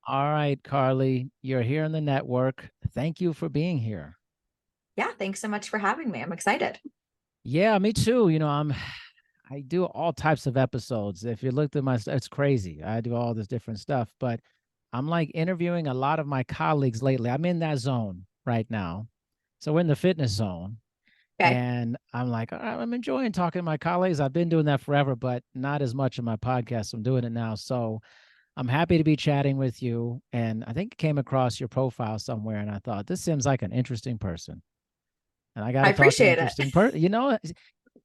All right, Carly, you're here in the network. Thank you for being here. Yeah, thanks so much for having me. I'm excited. Yeah, me too. I do all types of episodes. If you looked at my, it's crazy. I do all this different stuff, but I'm like interviewing a lot of my colleagues lately. I'm in that zone right now. So we're in the fitness zone. Okay. And I'm like, I'm enjoying talking to my colleagues. I've been doing that forever, but not as much in my podcast. I'm doing it now. So I'm happy to be chatting with you. And I think it came across your profile somewhere, and I thought this seems like an interesting person. And I got I to talk to appreciate it. interesting person.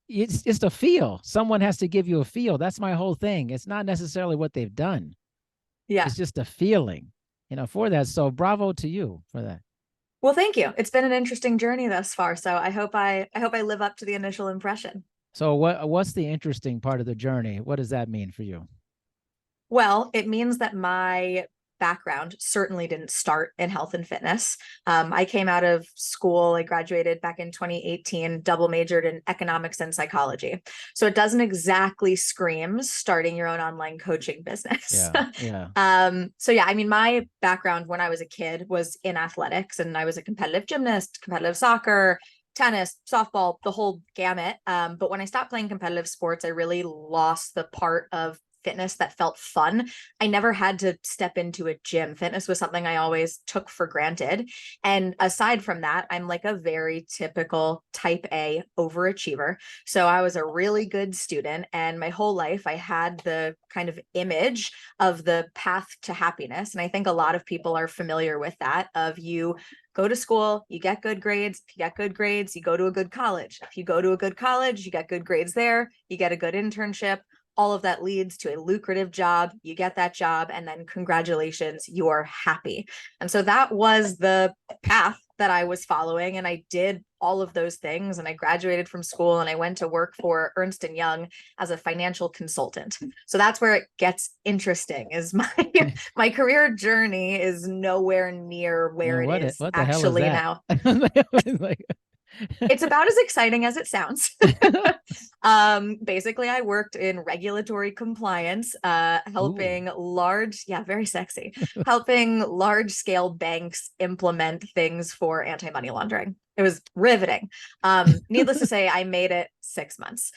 It's the feel. Someone has to give you a feel. That's my whole thing. It's not necessarily what they've done. Yeah. It's just a feeling, for that. So bravo to you for that. Well, thank you. It's been an interesting journey thus far, so I hope I live up to the initial impression. So what's the interesting part of the journey? What does that mean for you? Well, it means that my background certainly didn't start in health and fitness. I came out of school, I graduated back in 2018, double majored in economics and psychology. So it doesn't exactly scream starting your own online coaching business. Yeah, yeah. So yeah, I mean, my background when I was a kid was in athletics, and I was a competitive gymnast, competitive soccer, tennis, softball, the whole gamut. But when I stopped playing competitive sports, I really lost the part of fitness that felt fun. I never had to step into a gym. Fitness was something I always took for granted. And aside from that, I'm like a very typical type A overachiever. So I was a really good student. And my whole life, I had the kind of image of the path to happiness. And I think a lot of people are familiar with that of you go to school, you get good grades. If you get good grades, you go to a good college. If you go to a good college, you get good grades there, you get a good internship. All of that leads to a lucrative job. You get that job, and then congratulations, you're happy. And so that was the path that I was following. And I did all of those things. And I graduated from school and I went to work for Ernst and Young as a financial consultant. So that's where it gets interesting is my career journey is nowhere near Yeah, where it is what the hell is actually that? now. Like, It's about as exciting as it sounds. Basically, I worked in regulatory compliance, ooh. helping large, yeah, very sexy, helping large scale banks implement things for anti money laundering. It was riveting. Needless to say, I made it 6 months.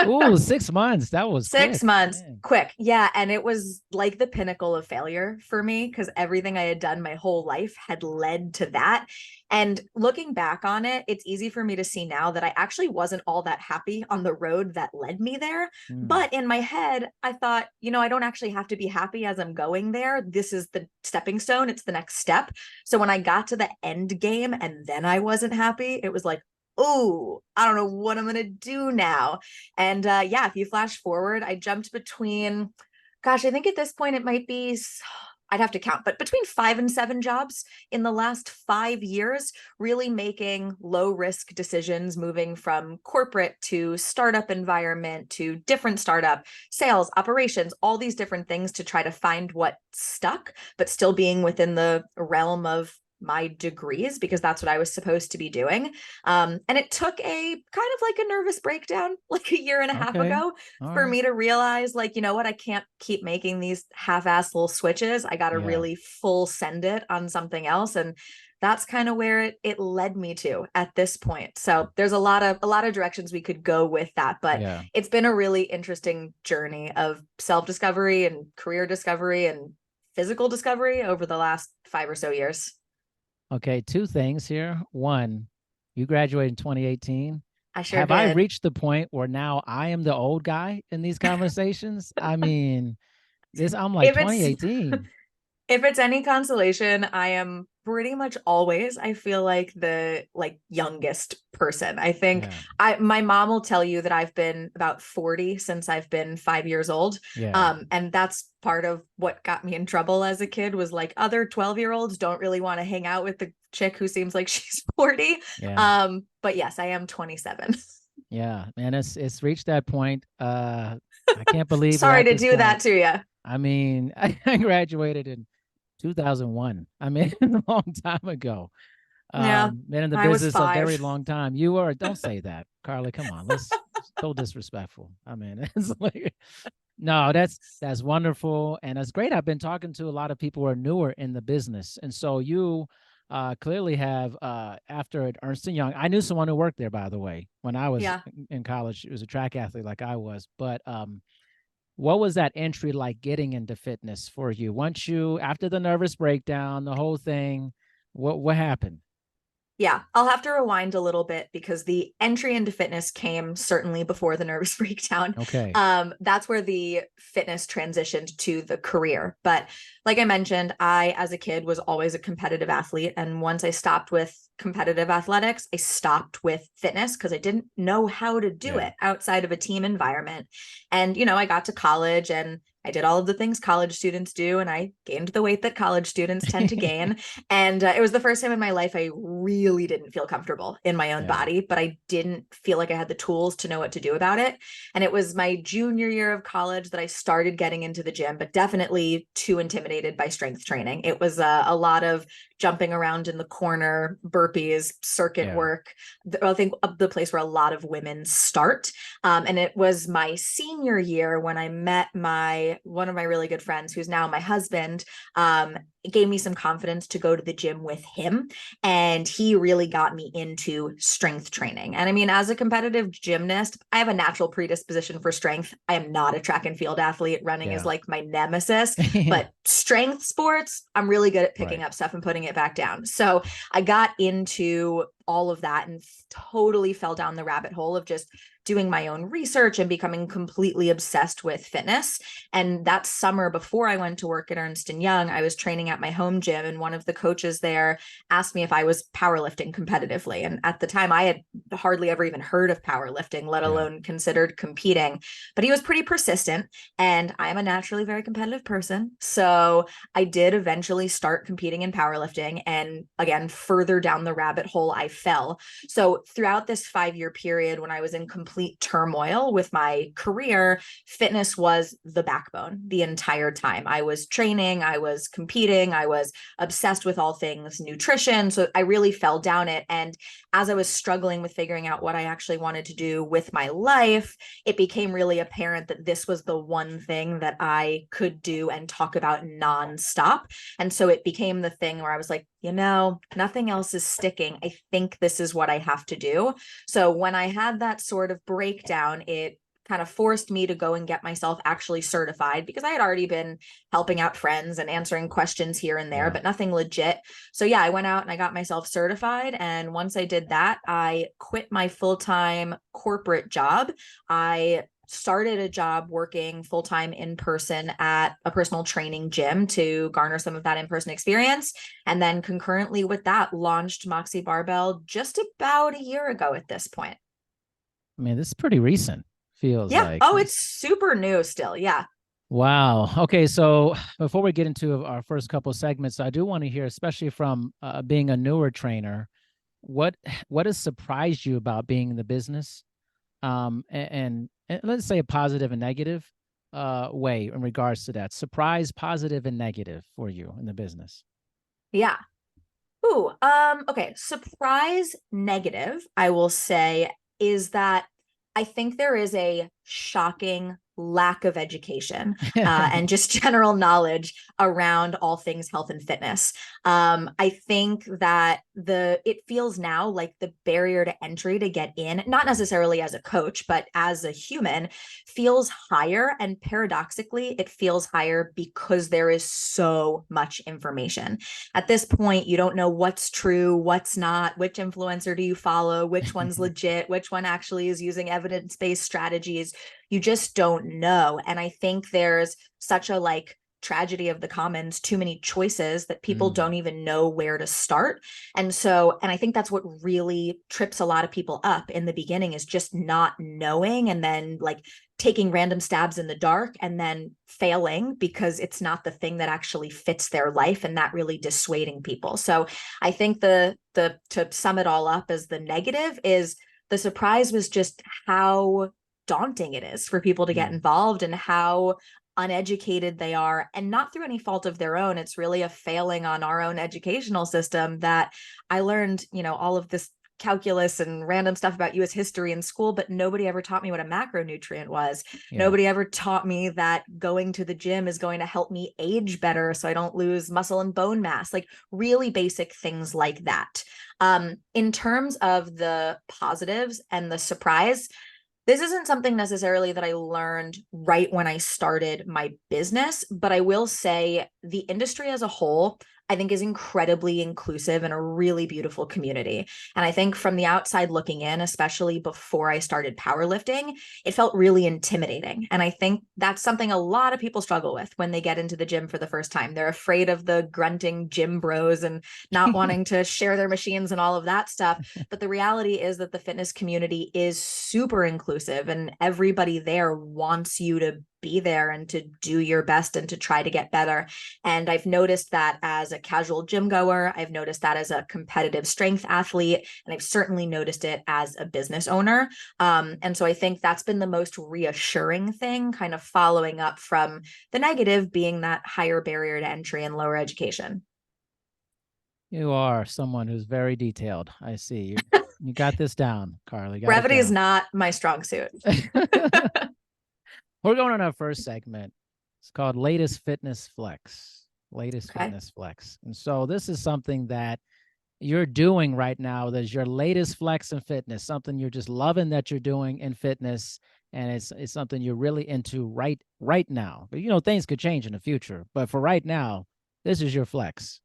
Ooh, 6 months. That was 6 quick. months, Man. quick. Yeah. And it was like the pinnacle of failure for me because everything I had done my whole life had led to that. And looking back on it, it's easy for me to see now that I actually wasn't all that happy on the road that led me there. Hmm. But in my head, I thought, I don't actually have to be happy as I'm going there. This is the stepping stone, it's the next step. So when I got to the end game and then I wasn't happy, it was like, oh, I don't know what I'm going to do now. And yeah, if you flash forward, I jumped between, gosh, I think at this point it might be, I'd have to count, but between 5 and 7 jobs in the last 5 years, really making low risk decisions, moving from corporate to startup environment to different startup, sales, operations, all these different things to try to find what stuck, but still being within the realm of my degrees because that's what I was supposed to be doing. And it took a kind of like a nervous breakdown, like a year and a half Okay. ago, All for right. me to realize, like, you know what, I can't keep making these half-ass little switches. I got to Yeah. really full send it on something else. And that's kind of where it led me to at this point. So there's a lot of directions we could go with that, but Yeah. it's been a really interesting journey of self-discovery and career discovery and physical discovery over the last 5 or so years. Okay. Two things here. One, you graduated in 2018. I sure Have I did. reached the point where now I am the old guy in these conversations? I mean, I'm like If it's 2018. if it's any consolation, I am pretty much always, I feel like the like youngest person. I think Yeah. my mom will tell you that I've been about 40 since I've been 5 years old. Yeah. And that's part of what got me in trouble as a kid was like other 12-year-olds don't really want to hang out with the chick who seems like she's 40. Yeah. But yes, I am 27. Yeah. Man, it's reached that point. I can't believe we're Sorry at to this do point. that to you. I mean, I graduated in 2001. I mean, a long time ago. Yeah, Been in the I was business a very 5. long time. You are, don't say that, Carly. Come on, let's so disrespectful. I mean, it's like, No, that's wonderful, and that's great. I've been talking to a lot of people who are newer in the business, and so you clearly have after at Ernst and Young. I knew someone who worked there, by the way, when I was Yeah. in college. She was a track athlete like I was, but what was that entry like getting into fitness for you? Once you after the nervous breakdown, the whole thing, what happened? Yeah, I'll have to rewind a little bit because the entry into fitness came certainly before the nervous breakdown. Okay, That's where the fitness transitioned to the career. But like I mentioned, I, as a kid, was always a competitive athlete. And once I stopped with competitive athletics, I stopped with fitness because I didn't know how to do yeah. it outside of a team environment. And, you know, I got to college and I did all of the things college students do, and I gained the weight that college students tend to gain. And it was the first time in my life I really didn't feel comfortable in my own Yeah. body, but I didn't feel like I had the tools to know what to do about it. And it was my junior year of college that I started getting into the gym, but definitely too intimidated by strength training. It was a lot of jumping around in the corner, burpees, circuit Yeah. work. I think the place where a lot of women start. And it was my senior year when I met my one of my really good friends, who's now my husband. It gave me some confidence to go to the gym with him, and he really got me into strength training. And I mean, as a competitive gymnast, I have a natural predisposition for strength. I am not a track and field athlete. Running is Yeah. like my nemesis, but strength sports, I'm really good at picking Right. up stuff and putting it back down. So I got into all of that and totally fell down the rabbit hole of just doing my own research and becoming completely obsessed with fitness. And that summer before I went to work at Ernst and Young, I was training at my home gym, and one of the coaches there asked me if I was powerlifting competitively. And at the time I had hardly ever even heard of powerlifting, let Yeah. alone considered competing. But he was pretty persistent, and I am a naturally very competitive person. So I did eventually start competing in powerlifting, and again, further down the rabbit hole I fell. So throughout this 5 year period when I was in complete turmoil with my career, fitness was the backbone the entire time. I was training, I was competing, I was obsessed with all things nutrition. So I really fell down it. And as I was struggling with figuring out what I actually wanted to do with my life, it became really apparent that this was the one thing that I could do and talk about nonstop. And so it became the thing where I was like, you know, nothing else is sticking. I think this is what I have to do. So when I had that sort of breakdown, it kind of forced me to go and get myself actually certified, because I had already been helping out friends and answering questions here and there, Yeah. but nothing legit. So yeah, I went out and I got myself certified. And once I did that, I quit my full-time corporate job. I started a job working full-time in person at a personal training gym to garner some of that in-person experience. And then concurrently with that, launched Moxie Barbell just about a year ago at this point. I mean, this is pretty recent, feels Yeah. like. Oh, it's super new still. Yeah. Wow. Okay. So before we get into our first couple of segments, I do want to hear, especially from being a newer trainer, what what has surprised you about being in the business? And let's say a positive and negative way in regards to that. Surprise, positive, and negative for you in the business. Yeah. Ooh, okay. Surprise negative, I will say, is that I think there is a shocking lack of education and just general knowledge around all things health and fitness. I think that it feels now like the barrier to entry to get in, not necessarily as a coach, but as a human, feels higher. And paradoxically, it feels higher because there is so much information. At this point, you don't know what's true, what's not, which influencer do you follow, which one's legit, which one actually is using evidence-based strategies. You just don't know. And I think there's such a tragedy of the commons, too many choices that people Mm, don't even know where to start. And I think that's what really trips a lot of people up in the beginning, is just not knowing, and then taking random stabs in the dark and then failing because it's not the thing that actually fits their life, and that really dissuading people. So I think the to sum it all up as the negative is the surprise was just how daunting it is for people to get mm. involved, and how uneducated they are, and not through any fault of their own. It's really a failing on our own educational system that I learned, all of this calculus and random stuff about US history in school, but nobody ever taught me what a macronutrient was. Yeah. Nobody ever taught me that going to the gym is going to help me age better so I don't lose muscle and bone mass, like really basic things like that. In terms of the positives and the surprise, this isn't something necessarily that I learned right when I started my business, but I will say the industry as a whole, I think, is incredibly inclusive and a really beautiful community. And I think from the outside looking in, especially before I started powerlifting, it felt really intimidating. And I think that's something a lot of people struggle with when they get into the gym for the first time. They're afraid of the grunting gym bros and not wanting to share their machines and all of that stuff. But the reality is that the fitness community is super inclusive and everybody there wants you to be there and to do your best and to try to get better. And I've noticed that as a casual gym goer, I've noticed that as a competitive strength athlete, and I've certainly noticed it as a business owner. And so I think that's been the most reassuring thing, kind of following up from the negative being that higher barrier to entry and lower education. You are someone who's very detailed. I see you. You got this down, Carly. Got it Brevity is down. not my strong suit. We're going on our first segment. It's called Latest Fitness Flex. Latest Okay. Fitness Flex. And so this is something that you're doing right now. That's your latest flex in fitness, something you're just loving that you're doing in fitness. And it's something you're really into right now. But you know, things could change in the future. But for right now, this is your flex.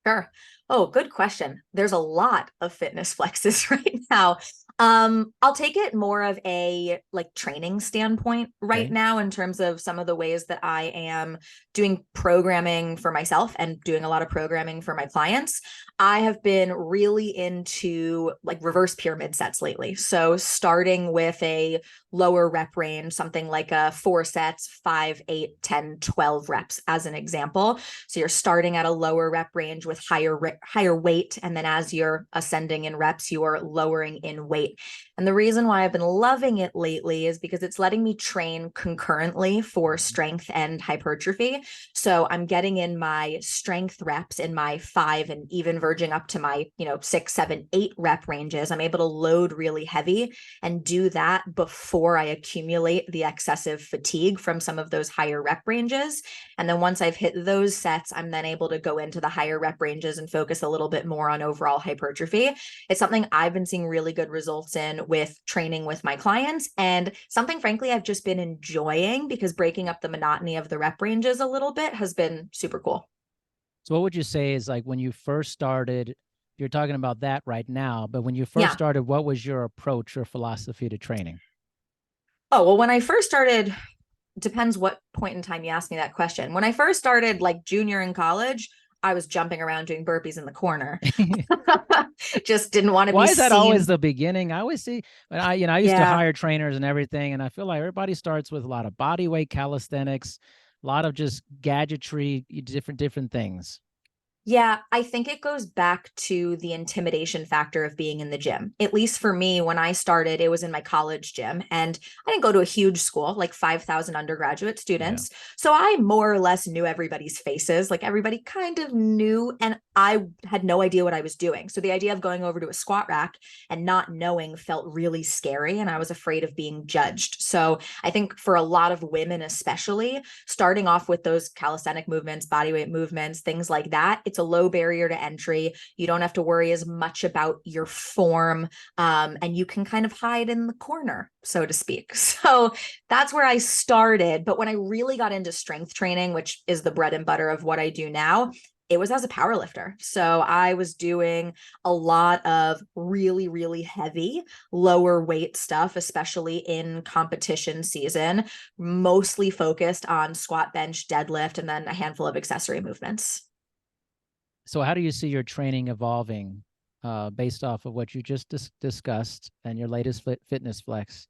Sure. Oh, good question. There's a lot of fitness flexes right now. I'll take it more of a like training standpoint right Okay. now in terms of some of the ways that I am doing programming for myself and doing a lot of programming for my clients. I have been really into like reverse pyramid sets lately. So starting with a lower rep range, something like a 4 sets, 5, 8, 10, 12 reps as an example. So you're starting at a lower rep range with higher weight. And then as you're ascending in reps, you are lowering in weight. And the reason why I've been loving it lately is because it's letting me train concurrently for strength and hypertrophy. So I'm getting in my strength reps in my 5 and even verging up to my, 6, 7, 8 rep ranges. I'm able to load really heavy and do that before I accumulate the excessive fatigue from some of those higher rep ranges. And then once I've hit those sets, I'm then able to go into the higher rep ranges and focus a little bit more on overall hypertrophy. It's something I've been seeing really good results in with training with my clients, and something frankly I've just been enjoying because breaking up the monotony of the rep ranges a little bit has been super cool. So what would you say is like when you first started, you're talking about that right now, but when you first Yeah. started, what was your approach or philosophy to training? Oh, well, when I first started, depends what point in time you ask me that question. When I first started, like junior in college, I was jumping around doing burpees in the corner. Just didn't want to be Why is that always seen. the beginning? I always see when I used to Yeah. hire trainers and everything, and I feel like everybody starts with a lot of body weight calisthenics, a lot of just gadgetry, different things. Yeah, I think it goes back to the intimidation factor of being in the gym. At least for me, when I started, it was in my college gym, and I didn't go to a huge school, like 5,000 undergraduate Yeah. students. So I more or less knew everybody's faces. Like everybody kind of knew, and I had no idea what I was doing. So the idea of going over to a squat rack and not knowing felt really scary, and I was afraid of being judged. So I think for a lot of women, especially, starting off with those calisthenic movements, bodyweight movements, things like that, it's a low barrier to entry. You don't have to worry as much about your form, and you can kind of hide in the corner, so to speak. So that's where I started. But when I really got into strength training, which is the bread and butter of what I do now, it was as a power lifter. So I was doing a lot of really, really heavy, lower weight stuff, especially in competition season, mostly focused on squat, bench, deadlift, and then a handful of accessory movements. So how do you see your training evolving based off of what you just discussed and your latest fitness flex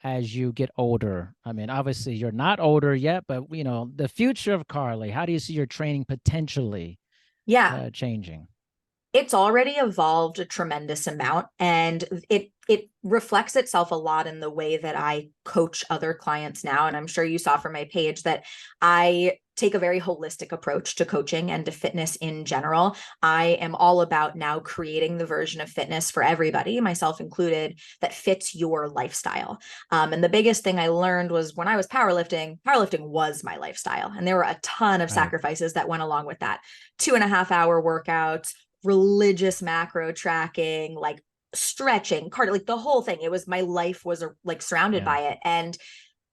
as you get older? I mean, obviously you're not older yet, but the future of Carly, how do you see your training potentially Yeah, changing? it's already evolved a tremendous amount, and it reflects itself a lot in the way that I coach other clients now. And I'm sure you saw from my page that I take a very holistic approach to coaching and to fitness in general. I am all about now creating the version of fitness for everybody, myself included, that fits your lifestyle. And the biggest thing I learned was when I was powerlifting was my lifestyle. And there were a ton of Right. sacrifices that went along with that. 2.5 hour workouts, religious macro tracking, like stretching, cardio, like the whole thing. It was, my life was like surrounded Yeah. by it. And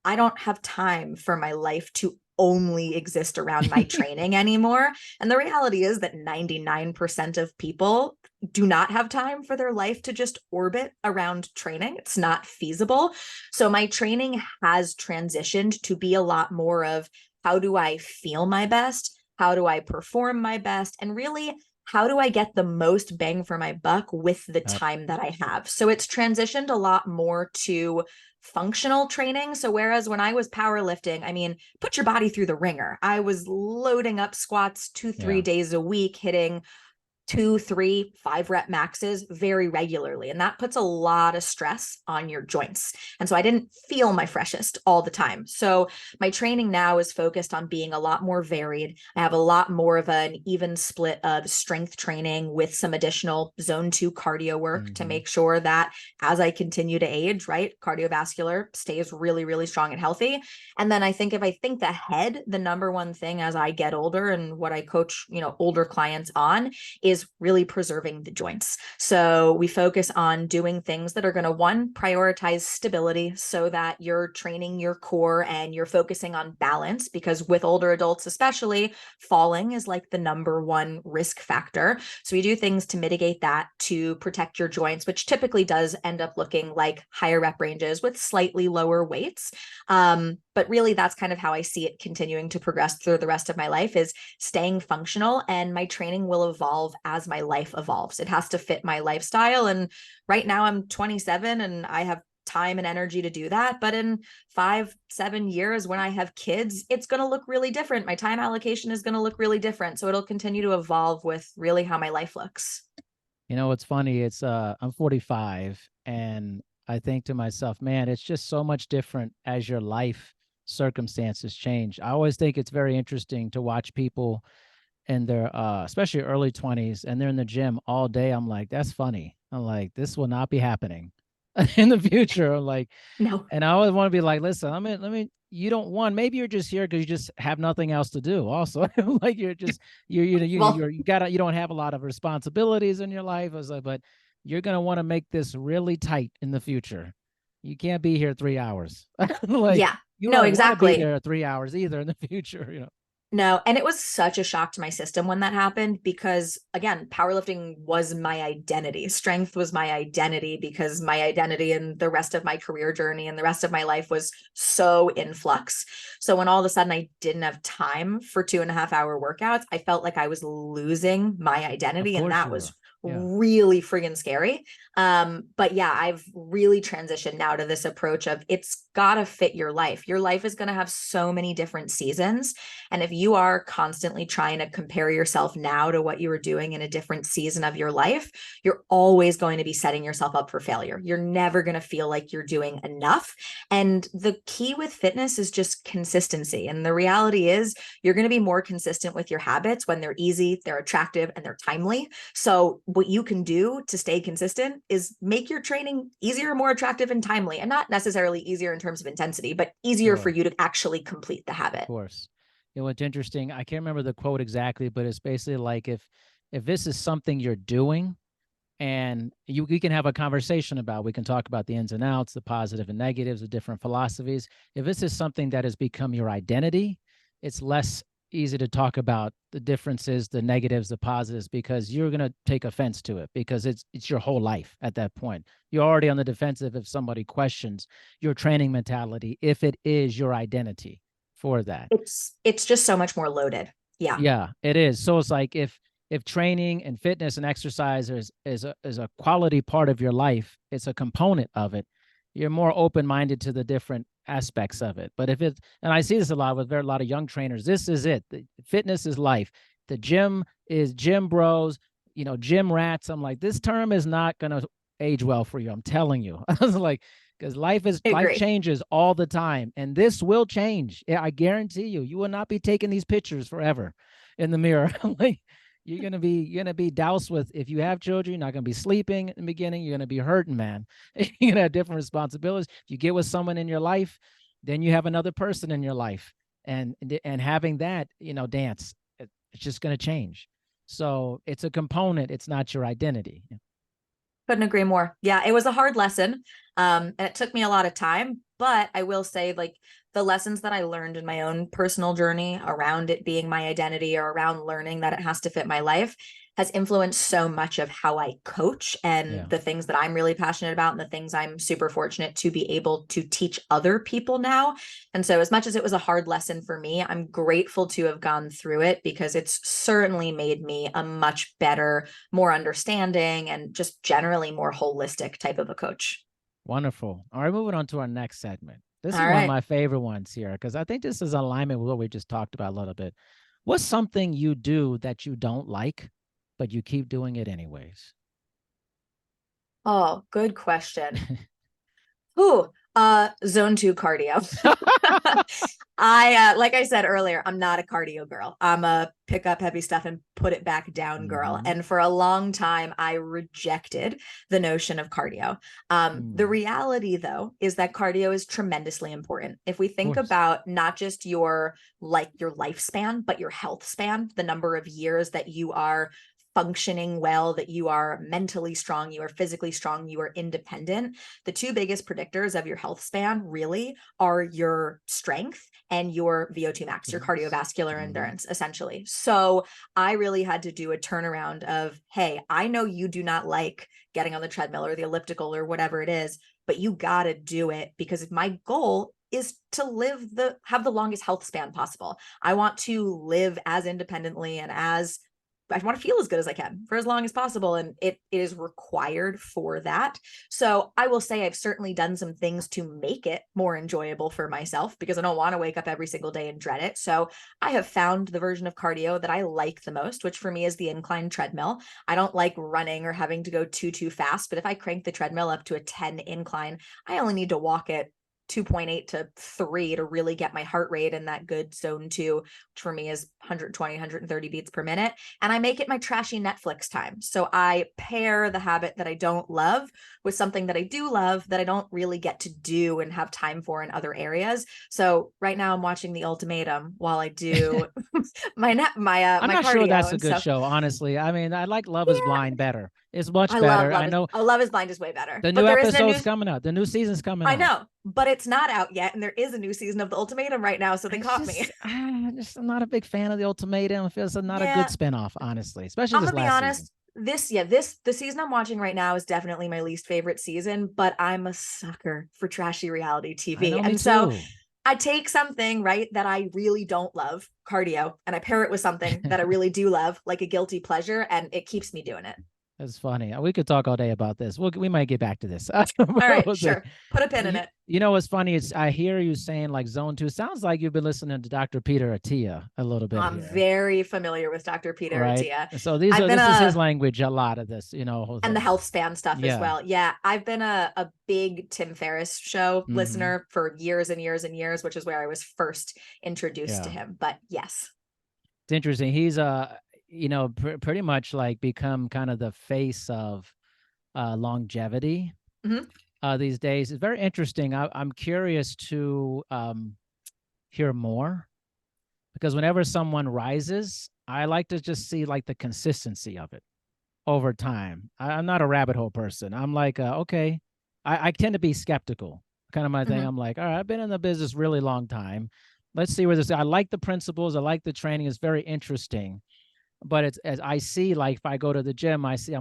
I don't have time for my life to only exist around my training anymore. And the reality is that 99% of people do not have time for their life to just orbit around training. It's not feasible. So my training has transitioned to be a lot more of, how do I feel my best? How do I perform my best? And really, how do I get the most bang for my buck with the Yep. time that I have? So it's transitioned a lot more to functional training. So whereas when I was powerlifting, I mean, put your body through the ringer. I was loading up squats 2, 3 Yeah. days a week, hitting 2, 3, 5 rep maxes very regularly. And that puts a lot of stress on your joints. And so I didn't feel my freshest all the time. So my training now is focused on being a lot more varied. I have a lot more of an even split of strength training with some additional zone 2 cardio work to Mm-hmm. make sure that as I continue to age, right, cardiovascular stays really, really strong and healthy. And then I think if I think ahead, the number one thing as I get older and what I coach, older clients on is really preserving the joints. So we focus on doing things that are going to, one, prioritize stability so that you're training your core and you're focusing on balance, because with older adults, especially, falling is like the number one risk factor. So we do things to mitigate that, to protect your joints, which typically does end up looking like higher rep ranges with slightly lower weights. But really, that's kind of how I see it continuing to progress through the rest of my life, is staying functional, and my training will evolve as my life evolves. It has to fit my lifestyle. And right now I'm 27 and I have time and energy to do that. But in 5, 7 years, when I have kids, it's going to look really different. My time allocation is going to look really different. So it'll continue to evolve with really how my life looks. What's funny? It's I'm 45, and I think to myself, man, it's just so much different as your life circumstances change. I always think it's very interesting to watch people in their especially early 20s, and they're in the gym all day. I'm like, that's funny. I'm like, this will not be happening in the future. I'm like, No. and I always want to be like, listen, let me, you don't want, maybe you're just here because you just have nothing else to do. Also, like you're just, Well, you don't have a lot of responsibilities in your life. I was like, but you're going to want to make this really tight in the future. You can't be here 3 hours. Like yeah. you No, don't want to be exactly. there 3 hours either in the future. No, and it was such a shock to my system when that happened, because again, powerlifting was my identity. Strength was my identity, because my identity and the rest of my career journey and the rest of my life was so in flux. So when all of a sudden I didn't have time for 2.5 hour workouts, I felt like I was losing my Of identity, and course that you were. was Yeah. really friggin' scary. But yeah, I've really transitioned now to this approach of, it's gotta fit your life. Your life is gonna have so many different seasons. And if you are constantly trying to compare yourself now to what you were doing in a different season of your life, you're always going to be setting yourself up for failure. You're never going to feel like you're doing enough. And the key with fitness is just consistency. And the reality is, you're going to be more consistent with your habits when they're easy, they're attractive, and they're timely. So what you can do to stay consistent is make your training easier, more attractive, and timely, and not necessarily easier in terms of intensity, but easier for Sure. you to actually complete the Of habit. course. What's interesting, I can't remember the quote exactly, but it's basically like, if this is something you're doing, and we can have a conversation about, we can talk about the ins and outs, the positive and negatives, the different philosophies. If this is something that has become your identity, it's less easy to talk about the differences, the negatives, the positives, because you're going to take offense to it, because it's your whole life at that point. You're already on the defensive if somebody questions your training mentality, if it is your identity for that. It's just so much more loaded. Yeah. Yeah, it is. So it's like, if training and fitness and exercise is a quality part of your life, it's a component of it. You're more open minded to the different aspects of it. But if it, and I see this a lot with a lot of young trainers, this is it. The fitness is life. The gym is gym bros. Gym rats. I'm like, this term is not gonna age well for you. I'm telling you. I was like, because I life agree. changes all the time, and this will change. I guarantee you. You will not be taking these pictures forever in the mirror. Like you're gonna be doused with. If you have children, you're not gonna be sleeping in the beginning. You're gonna be hurting, man. You're gonna have different responsibilities. If you get with someone in your life, then you have another person in your life, and having that, dance, it's just gonna change. So it's a component. It's not your identity. Couldn't agree more. Yeah, it was a hard lesson. And it took me a lot of time, but I will say, like, the lessons that I learned in my own personal journey around it being my identity, or around learning that it has to fit my life, has influenced so much of how I coach and Yeah. the things that I'm really passionate about, and the things I'm super fortunate to be able to teach other people now. And so, as much as it was a hard lesson for me, I'm grateful to have gone through it, because it's certainly made me a much better, more understanding, and just generally more holistic type of a coach. Wonderful. All right, moving on to our next segment. This is All one of right. my favorite ones here because I think this is alignment with what we just talked about a little bit. What's something you do that you don't like, but you keep doing it anyways? Oh, good question. Ooh, zone two cardio. Like I said earlier, I'm not a cardio girl. I'm a pick up heavy stuff and put it back down girl. Mm-hmm. And for a long time, I rejected the notion of cardio. The Mm, reality, though, is that cardio is tremendously important. If we of think course. about not just your lifespan, but your health span, the number of years that you are functioning well, that you are mentally strong, you are physically strong, you are independent. The two biggest predictors of your health span really are your strength and your VO2 max, your Yes. cardiovascular Mm-hmm. endurance, essentially. So I really had to do a turnaround of, hey, I know you do not like getting on the treadmill or the elliptical or whatever it is, but you got to do it, because my goal is to have the longest health span possible. I want to live as independently and as I want to feel as good as I can for as long as possible. And it is required for that. So I will say I've certainly done some things to make it more enjoyable for myself, because I don't want to wake up every single day and dread it. So I have found the version of cardio that I like the most, which for me is the incline treadmill. I don't like running or having to go too fast, but if I crank the treadmill up to a 10 incline, I only need to walk it 2.8 to 3 to really get my heart rate in that good zone 2, which for me is 120, 130 beats per minute. And I make it my trashy Netflix time. So I pair the habit that I don't love with something that I do love, that I don't really get to do and have time for in other areas. So right now I'm watching The Ultimatum while I do I'm my not sure cardio that's a and good stuff. show, honestly. I mean, I like Love is Yeah, Blind better. It's much I better. love I know Love is Blind is way better. the But new there isn't a new episode's coming out. The new season's coming I out. know, but it's not out yet, and there is a new season of The Ultimatum right now, so they It's caught me. just, I'm not a big fan of the Ultimatum. It feels not a good Yeah, spinoff, honestly, especially I'm this gonna be last season. honest. The season I'm watching right now is definitely my least favorite season, but I'm a sucker for trashy reality I TV. know, me And so too. I take something, right, that I really don't love, cardio, and I pair it with something that I really do love, like a guilty pleasure, and it keeps me doing it. That's funny. We could talk all day about this. We might get back to this. All right, We'll see. sure. Put a pin in You, it. you know what's funny is I hear you saying like zone two. Sounds like you've been listening to Dr. Peter Attia a little bit I'm here, very familiar with Dr. Peter right? Attia. So I've been this is his a language. A lot of this, whole and the thing. health span stuff as Yeah. well. Yeah, I've been a big Tim Ferriss show Mm-hmm. listener for years and years and years, which is where I was first introduced to Yeah. him. But yes. It's interesting. He's pretty much like become kind of the face of longevity Mhm. these days. It's very interesting. I'm curious to hear more because whenever someone rises, I like to just see like the consistency of it over time. I'm not a rabbit hole person. I'm like, okay, I tend to be skeptical, kind of my thing. Mhm. I'm like, all right, I've been in the business really long time. Let's see where this. I like the principles. I like the training. It's very interesting. But it's as I see, like if I go to the gym, I see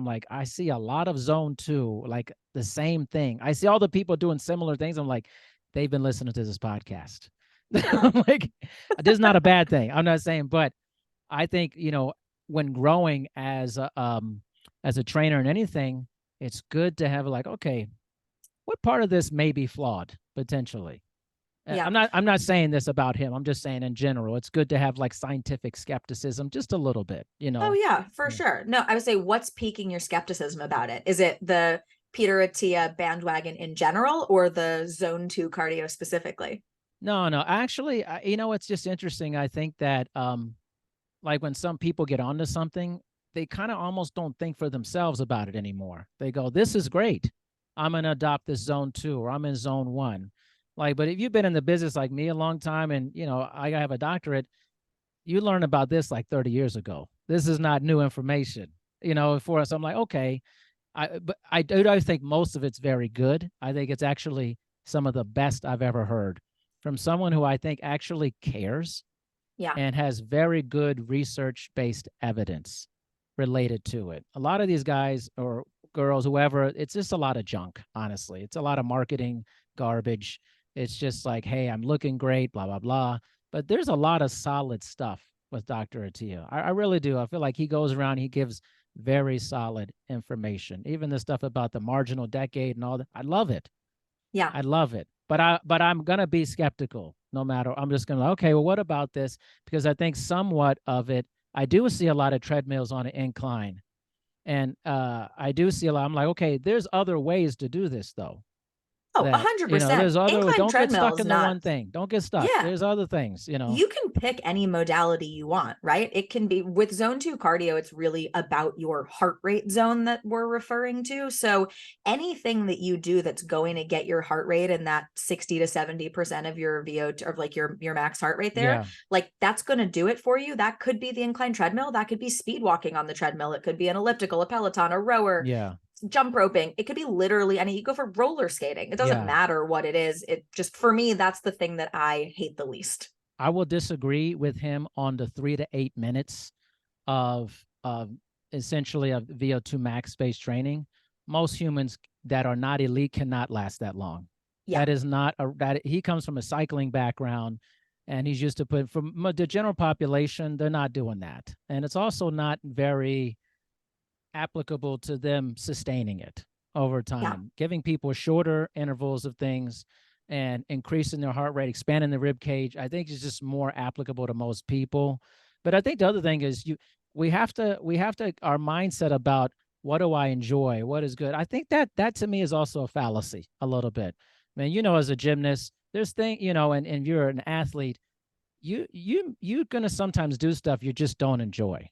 a lot of zone two, like the same thing. I see all the people doing similar things. I'm like, they've been listening to this podcast. I'm like, this is not a bad thing. I'm not saying, but I think, when growing as a trainer in anything, it's good to have like, okay, what part of this may be flawed potentially? Yeah. I'm not saying this about him. I'm just saying in general, it's good to have like scientific skepticism just a little bit, Oh yeah, for Yeah. sure. No, I would say, what's piquing your skepticism about it? Is it the Peter Attia bandwagon in general, or the zone 2 cardio specifically? No, no, actually, it's just interesting. I think that like when some people get onto something, they kind of almost don't think for themselves about it anymore. They go, "This is great. I'm going to adopt this zone 2 or I'm in zone 1." Like, but if you've been in the business like me a long time and, I have a doctorate, you learn about this like 30 years ago. This is not new information, for us. I'm like, okay, but I think most of it's very good. I think it's actually some of the best I've ever heard from someone who I think actually cares Yeah. and has very good research-based evidence related to it. A lot of these guys or girls, whoever, it's just a lot of junk, honestly. It's a lot of marketing garbage. It's just like, hey, I'm looking great, blah, blah, blah. But there's a lot of solid stuff with Dr. Attia. I really do. I feel like he goes around, he gives very solid information. Even the stuff about the marginal decade and all that. I love it. Yeah. I love it. But I'm gonna be skeptical no matter. I'm just gonna, okay, well, what about this? Because I think somewhat of it, I do see a lot of treadmills on an incline. And I do see a lot. I'm like, okay, there's other ways to do this though. Oh, That, 100%. there's other, Incline don't get stuck treadmills, in the not. one thing. Don't get stuck. Yeah. There's other things. You can pick any modality you want, right? It can be with zone 2 cardio, it's really about your heart rate zone that we're referring to. So anything that you do that's going to get your heart rate in that 60 to 70% of your VO2, or like your max heart rate there, Yeah. like that's going to do it for you. That could be the incline treadmill, that could be speed walking on the treadmill, it could be an elliptical, a Peloton, a rower, Yeah. jump roping. It could be literally any, you go for roller skating. It doesn't Yeah. matter what it is. It just, for me, that's the thing that I hate the least. I will disagree with him on the 3 to 8 minutes of essentially of VO2 max based training. Most humans that are not elite cannot last that long. Yeah. That is not that he comes from a cycling background and he's used to put from the general population, they're not doing that. And it's also not very applicable to them sustaining it over time. Yeah. Giving people shorter intervals of things and increasing their heart rate, expanding the rib cage, I think is just more applicable to most people. But I think the other thing is we have to our mindset about what do I enjoy, what is good. I think that to me is also a fallacy a little bit. I mean, as a gymnast, there's and you're an athlete, you're gonna sometimes do stuff you just don't enjoy.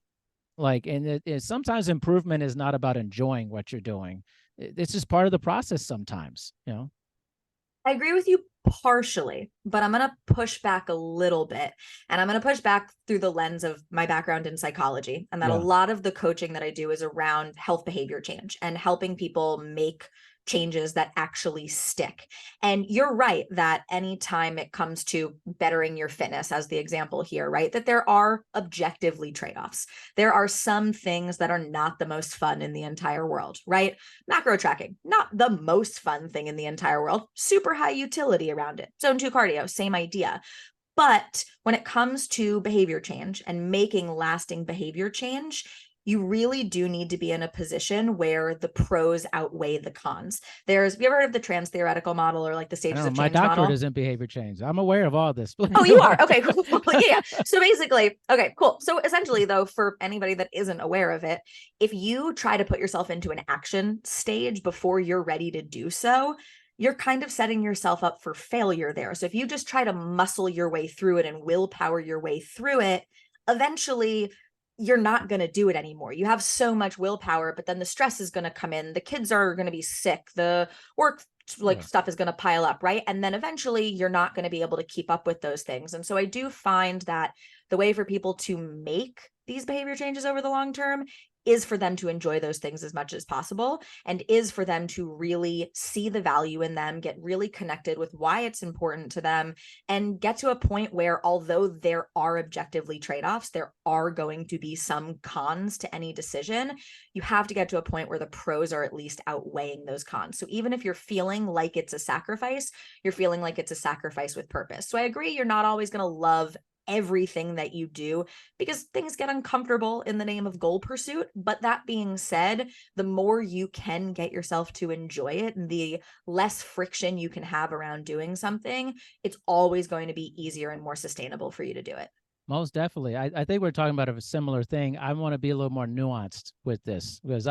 Like, and sometimes improvement is not about enjoying what you're doing. It's just part of the process sometimes. I agree with you partially, but I'm going to push back a little bit. And I'm going to push back through the lens of my background in psychology, and that a lot of the coaching that I do is around health behavior change and helping people make changes that actually stick. And you're right that anytime it comes to bettering your fitness, as the example here, right, that there are objectively trade-offs. There are some things that are not the most fun in the entire world, right? Macro tracking, not the most fun thing in the entire world, super high utility around it. Zone 2 cardio, same idea. But when it comes to behavior change and making lasting behavior change, you really do need to be in a position where the pros outweigh the cons. Have you ever heard of the trans theoretical model, or like the stages of my change doctorate model? is in behavior change. I'm aware of all this. Oh, you are? Okay, cool. Yeah. So basically, okay, cool. So essentially, though, for anybody that isn't aware of it, if you try to put yourself into an action stage before you're ready to do so, you're kind of setting yourself up for failure there. So if you just try to muscle your way through it and willpower your way through it, eventually you're not going to do it anymore. You have so much willpower, but then the stress is going to come in. The kids are going to be sick. The work stuff is going to pile up, right? And then eventually you're not going to be able to keep up with those things. And so I do find that the way for people to make these behavior changes over the long term is for them to enjoy those things as much as possible, and is for them to really see the value in them, get really connected with why it's important to them, and get to a point where, although there are objectively trade-offs, there are going to be some cons to any decision. You have to get to a point where the pros are at least outweighing those cons. So even if you're feeling like it's a sacrifice, you're feeling like it's a sacrifice with purpose. So I agree, you're not always going to love everything that you do because things get uncomfortable in the name of goal pursuit. But that being said, the more you can get yourself to enjoy it and the less friction you can have around doing something, it's always going to be easier and more sustainable for you to do it. Most definitely. I think we're talking about a similar thing. I want to be a little more nuanced with this because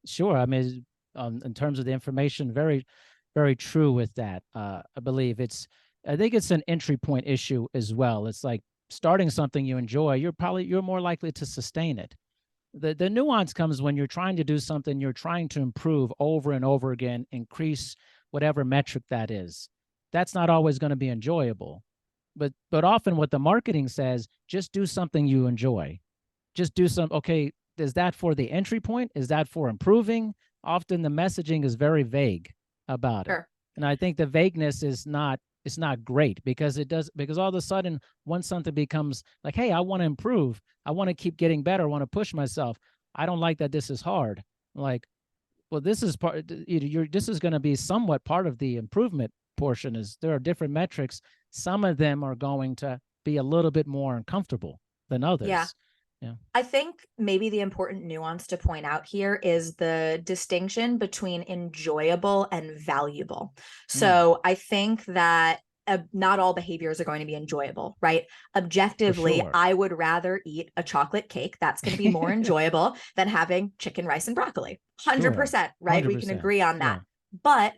Sure. I mean, in terms of the information. Very, very true with that. I believe I think it's an entry point issue as well. It's like starting something you enjoy, you're more likely to sustain it. The nuance comes when you're trying to do something, you're trying to improve over and over again, increase whatever metric that is. That's not always going to be enjoyable. But often what the marketing says, just do something you enjoy. Just do some, okay, is that for the entry point? Is that for improving? Often the messaging is very vague about it. Sure. And I think the vagueness is not, it's not great, because because all of a sudden, once something becomes like, hey, I want to improve, I want to keep getting better, I want to push myself, I don't like that this is hard. Like, well, this is this is going to be somewhat part of the improvement portion. Is there are different metrics. Some of them are going to be a little bit more uncomfortable than Yeah. others. Yeah. I think maybe the important nuance to point out here is the distinction between enjoyable and valuable. So I think that not all behaviors are going to be enjoyable, right? Objectively, sure. I would rather eat a chocolate cake. That's going to be more enjoyable than having chicken, rice, and broccoli. 100%, right? We can 100%. agree on Yeah. that. But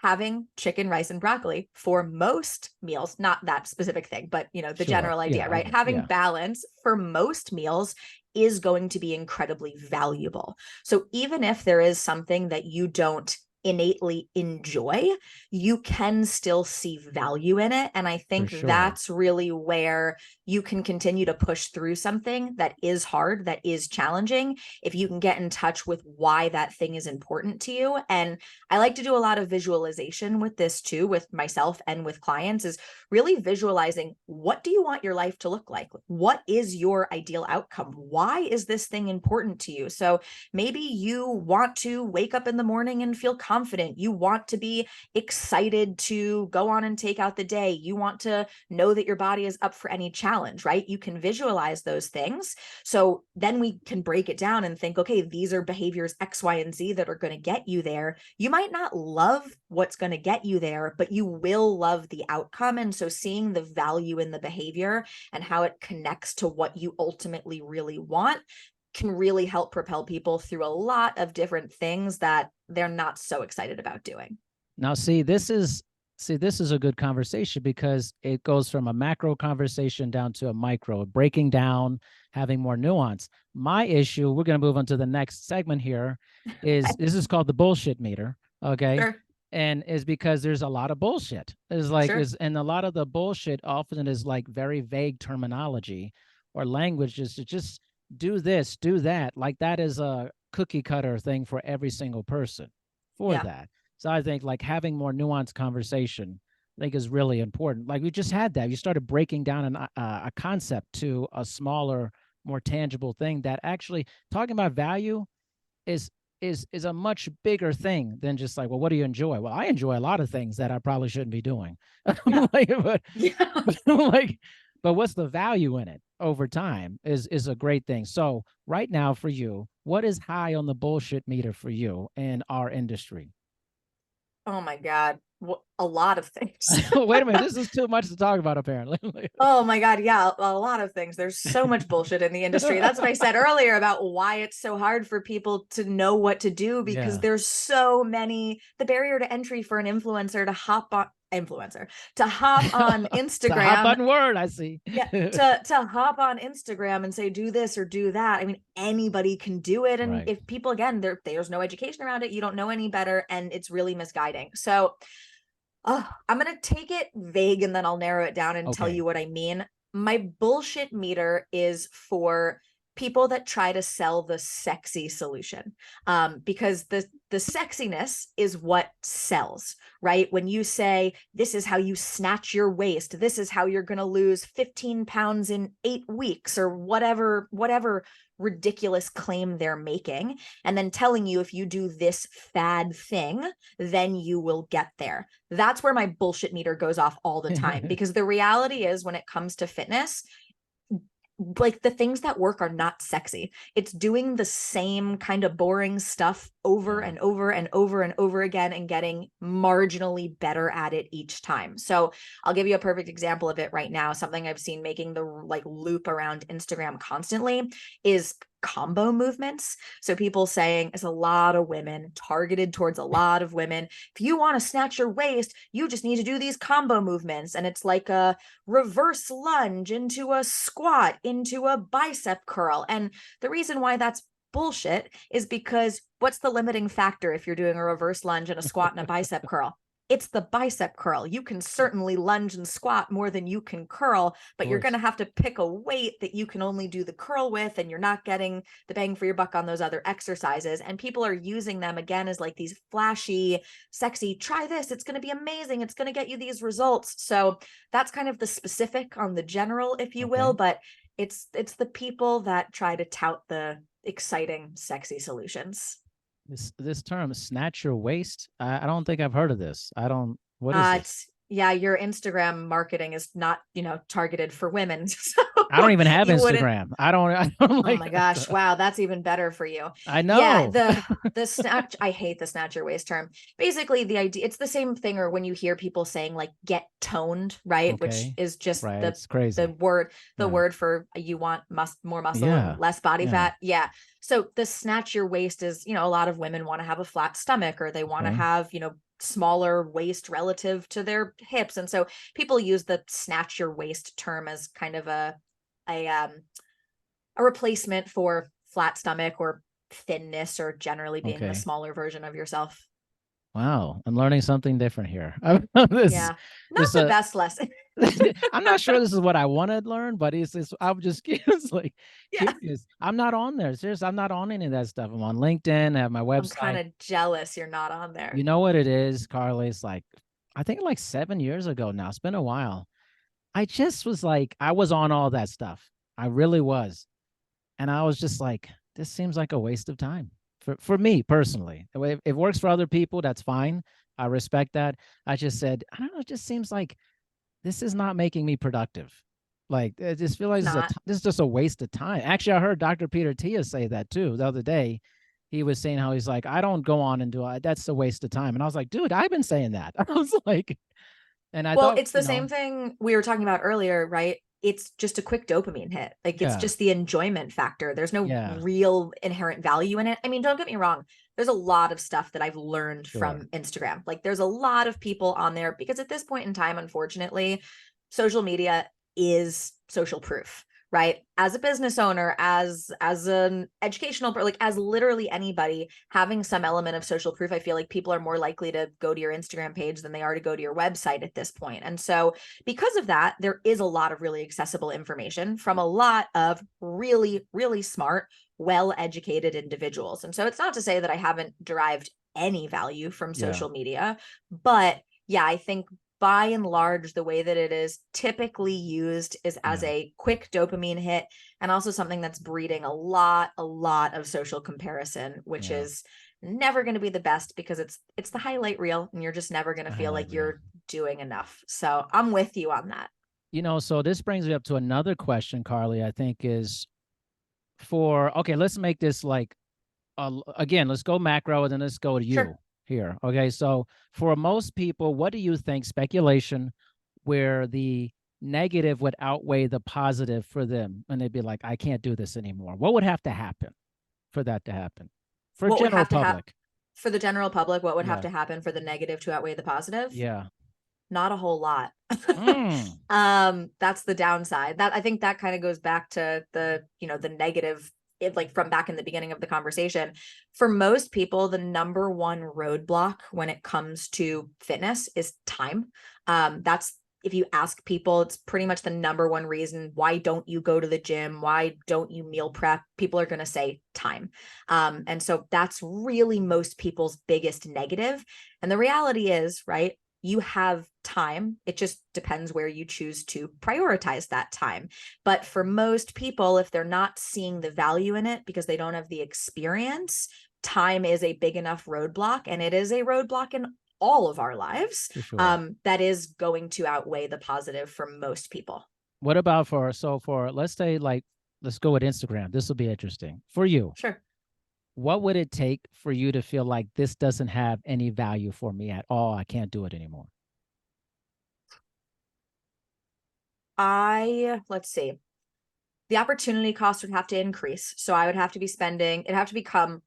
having chicken, rice, and broccoli for most meals, not that specific thing, but the Sure. general idea, Yeah, right? Having balance for most meals is going to be incredibly valuable. So even if there is something that you don't innately enjoy, you can still see value in it. And I think sure. that's really where you can continue to push through something that is hard, that is challenging, if you can get in touch with why that thing is important to you. And I like to do a lot of visualization with this too, with myself and with clients, is really visualizing, what do you want your life to look like? What is your ideal outcome? Why is this thing important to you? So maybe you want to wake up in the morning and feel confident. You want to be excited to go on and take out the day. You want to know that your body is up for any challenge, right? You can visualize those things. So then we can break it down and think, okay, these are behaviors X, Y, and Z that are going to get you there. You might not love what's going to get you there, but you will love the outcome. And so seeing the value in the behavior and how it connects to what you ultimately really want can really help propel people through a lot of different things that they're not so excited about doing. Now, this is a good conversation, because it goes from a macro conversation down to a micro, breaking down, having more nuance. My issue, we're going to move on to the next segment here, is this is called the bullshit meter. Okay. Sure. And is because there's a lot of bullshit. Is like, Sure. and a lot of the bullshit often is like very vague terminology or language, just do this, do that. Like that is a cookie cutter thing for every single person for that. So I think like having more nuanced conversation, I think, is really important. Like we just had that. You started breaking down a concept to a smaller, more tangible thing that actually talking about value is a much bigger thing than just like, well, what do you enjoy? Well, I enjoy a lot of things that I probably shouldn't be doing. Yeah. But what's the value in it over time is a great thing. So right now for you, what is high on the bullshit meter for you in our industry? Oh my God. A lot of things. Wait a minute. This is too much to talk about, apparently. Oh my God. Yeah. A lot of things. There's so much bullshit in the industry. That's what I said earlier about why it's so hard for people to know what to do, because there's so many, the barrier to entry for an influencer to hop on Instagram. The hot button word, I see. Yeah, to hop on Instagram and say, do this or do that. I mean, anybody can do it. And if people, again, there's no education around it, you don't know any better, and it's really misguiding. So I'm going to take it vague and then I'll narrow it down and tell you what I mean. My bullshit meter is for people that try to sell the sexy solution, because the sexiness is what sells, right? When you say, this is how you snatch your waist, this is how you're going to lose 15 pounds in 8 weeks, or whatever ridiculous claim they're making, and then telling you, if you do this fad thing, then you will get there. That's where my bullshit meter goes off all the time. Because the reality is, when it comes to fitness, like the things that work are not sexy. It's doing the same kind of boring stuff over and over and over and over again, and getting marginally better at it each time. So I'll give you a perfect example of it right now. Something I've seen making the loop around Instagram constantly is combo movements. So people saying it's a lot of women, targeted towards a lot of women. If you want to snatch your waist, you just need to do these combo movements. And it's like a reverse lunge into a squat, into a bicep curl. And the reason why that's bullshit is because what's the limiting factor if you're doing a reverse lunge and a squat and a bicep curl? It's the bicep curl. You can certainly lunge and squat more than you can curl, but you're going to have to pick a weight that you can only do the curl with, and you're not getting the bang for your buck on those other exercises. And people are using them again as like these flashy, sexy, try this, it's going to be amazing, it's going to get you these results. So that's kind of the specific on the general, if you will, but it's the people that try to tout the exciting, sexy solutions. This term, snatch your waist. I don't think I've heard of this. I don't. What is this? Yeah, your Instagram marketing is not, targeted for women. So I don't even have you wouldn't. Instagram. I don't Oh my gosh. Wow. That's even better for you. I Yeah. know. The snatch, I hate the snatch your waist term. Basically the idea, it's the same thing, or when you hear people saying like get toned, right? Which Okay. is just Right. the It's crazy. the word for you want more muscle Yeah. and less body Yeah. fat. Yeah. So the snatch your waist is, a lot of women want to have a flat stomach, or they want to have, smaller waist relative to their hips. And so people use the snatch your waist term as kind of a replacement for flat stomach or thinness, or generally being the smaller version of yourself. Wow, I'm learning something different here. Yeah, not the best lesson. I'm not sure this is what I want to learn, but I'm just curious, Yeah. curious. I'm not on there. Seriously, I'm not on any of that stuff. I'm on LinkedIn, I have my website. I'm kind of jealous you're not on there. You know what it is, Carly? It's like, I think like 7 years ago now. It's been a while. I just was like, I was on all that stuff. I really was. And I was just like, this seems like a waste of time for me personally. If it works for other people, that's fine. I respect that. I just said, I don't know, it just seems like this is not making me productive. Like, I just feel like this is just a waste of time. Actually, I heard Dr. Peter Tia say that too the other day. He was saying how he's like, I don't go on and do it. That's a waste of time. And I was like, dude, I've been saying that. I was like, and I thought, it's the same thing we were talking about earlier, right? It's just a quick dopamine hit. Like, it's just the enjoyment factor. There's no real inherent value in it. I mean, don't get me wrong. There's a lot of stuff that I've learned from Instagram. Like, there's a lot of people on there because at this point in time, unfortunately, social media is social proof, right? As a business owner, as an educational, like as literally anybody, having some element of social proof, I feel like people are more likely to go to your Instagram page than they are to go to your website at this point. And so because of that, there is a lot of really accessible information from a lot of really, really smart, well-educated individuals. And so it's not to say that I haven't derived any value from social media, but yeah, I think by and large, the way that it is typically used is as a quick dopamine hit, and also something that's breeding a lot of social comparison, which is never going to be the best because it's the highlight reel, and you're just never going to feel like you're doing enough. So I'm with you on that. So this brings me up to another question, Carly, I think is okay, let's make this like, again, let's go macro and then let's go to you here. Okay, so for most people, what do you think, speculation, where the negative would outweigh the positive for them, and they'd be like, I can't do this anymore? What would have to happen for that to happen for general public? For the general public, what would have to happen for the negative to outweigh the positive? Not a whole lot. That's the downside. That I think that kind of goes back to the negative, like from back in the beginning of the conversation. For most people, the number one roadblock when it comes to fitness is time. That's, if you ask people, it's pretty much the number one reason why don't you go to the gym, why don't you meal prep? People are going to say time. And so that's really most people's biggest negative. And the reality is, right, you have time. It just depends where you choose to prioritize that time. But for most people, if they're not seeing the value in it because they don't have the experience, time is a big enough roadblock, and it is a roadblock in all of our lives, that is going to outweigh the positive for most people. What about for let's say, like, let's go with Instagram. This will be interesting for you. Sure. What would it take for you to feel like this doesn't have any value for me at all? I can't do it anymore. Let's see. the opportunity cost would have to increase. So I would have to be spending, it'd have to become,